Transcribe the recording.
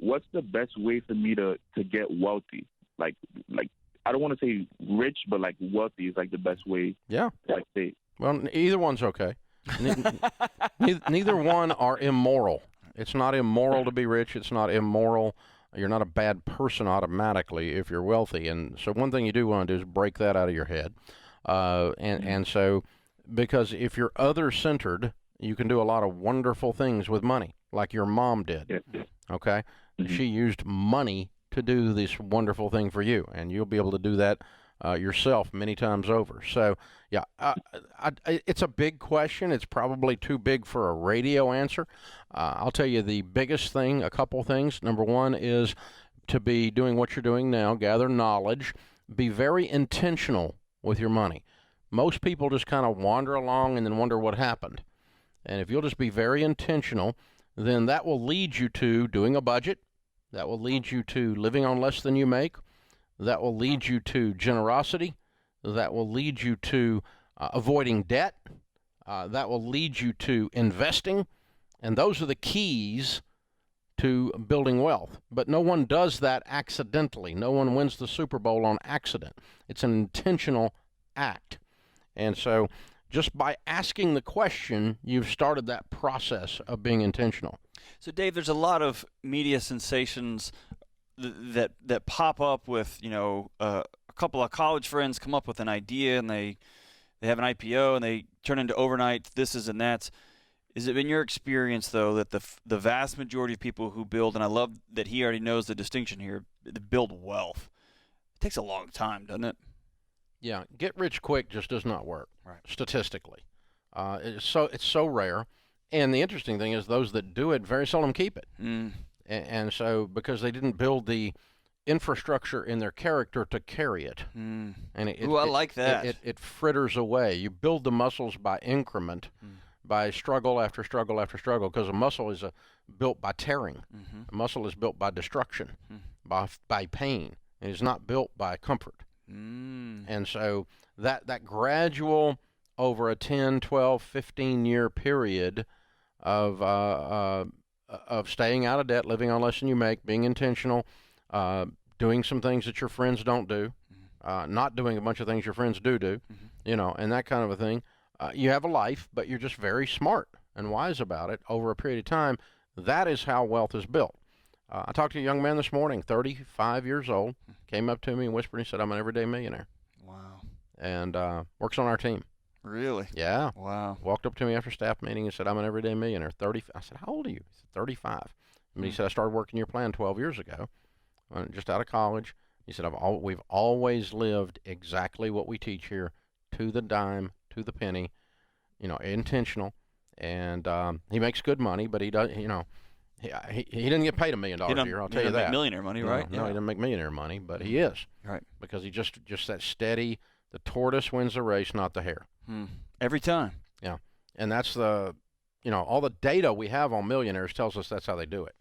what's the best way for me to get wealthy? Like I don't want to say rich, but like wealthy is like the best way. Yeah. Like say. Well, either one's okay. Neither one are immoral. It's not immoral to be rich. It's not immoral. You're not a bad person automatically if you're wealthy. And so one thing you do want to do is break that out of your head. And so because if you're other-centered, you can do a lot of wonderful things with money, like your mom did. Yeah. Okay? Mm-hmm. She used money to do this wonderful thing for you, and you'll be able to do that yourself many times over. So, yeah, it's a big question. It's probably too big for a radio answer. I'll tell you the biggest thing, a couple things. Number one is to be doing what you're doing now, gather knowledge, be very intentional with your money. Most people just kind of wander along and then wonder what happened. And if you'll just be very intentional, then that will lead you to doing a budget. That will lead you to living on less than you make. That will lead you to generosity. That will lead you to avoiding debt. That will lead you to investing. And those are the keys to building wealth. But no one does that accidentally. No one wins the Super Bowl on accident. It's an intentional act. And so just by asking the question, you've started that process of being intentional. So, Dave, there's a lot of media sensations that pop up with, a couple of college friends come up with an idea and they have an IPO and they turn into overnight thises and that's. Is it been your experience, though, that the vast majority of people who build, and I love that he already knows the distinction here, build wealth, it takes a long time, doesn't it? Yeah, get rich quick just does not work, right, statistically. It's so rare. And the interesting thing is those that do it very seldom keep it. And so because they didn't build the infrastructure in their character to carry it. And I like that. It fritters away. You build the muscles by increment, by struggle after struggle after struggle, because a muscle is built by tearing. A muscle is built by destruction, by pain. It is not built by comfort. And so that gradual over a 10, 12, 15-year period of staying out of debt, living on less than you make, being intentional, doing some things that your friends don't do, not doing a bunch of things your friends do, and that kind of a thing. You have a life, but you're just very smart and wise about it over a period of time. That is how wealth is built. I talked to a young man this morning, 35 years old, came up to me and whispered, he said, "I'm an everyday millionaire." Wow. And works on our team. Really? Yeah. Wow. Walked up to me after staff meeting and said, "I'm an everyday millionaire." 30. I said, "How old are you?" He said, 35. And he said, "I started working your plan 12 years ago, just out of college." He said, we've always lived exactly what we teach here, to the dime, to the penny, intentional. And he makes good money, but he does, he didn't get paid $1 million a year. I'll tell you that. Make millionaire money, right? No, he didn't make millionaire money, but he is. Right. Because he just that steady. The tortoise wins the race, not the hare. Every time. Yeah. And that's all the data we have on millionaires tells us that's how they do it.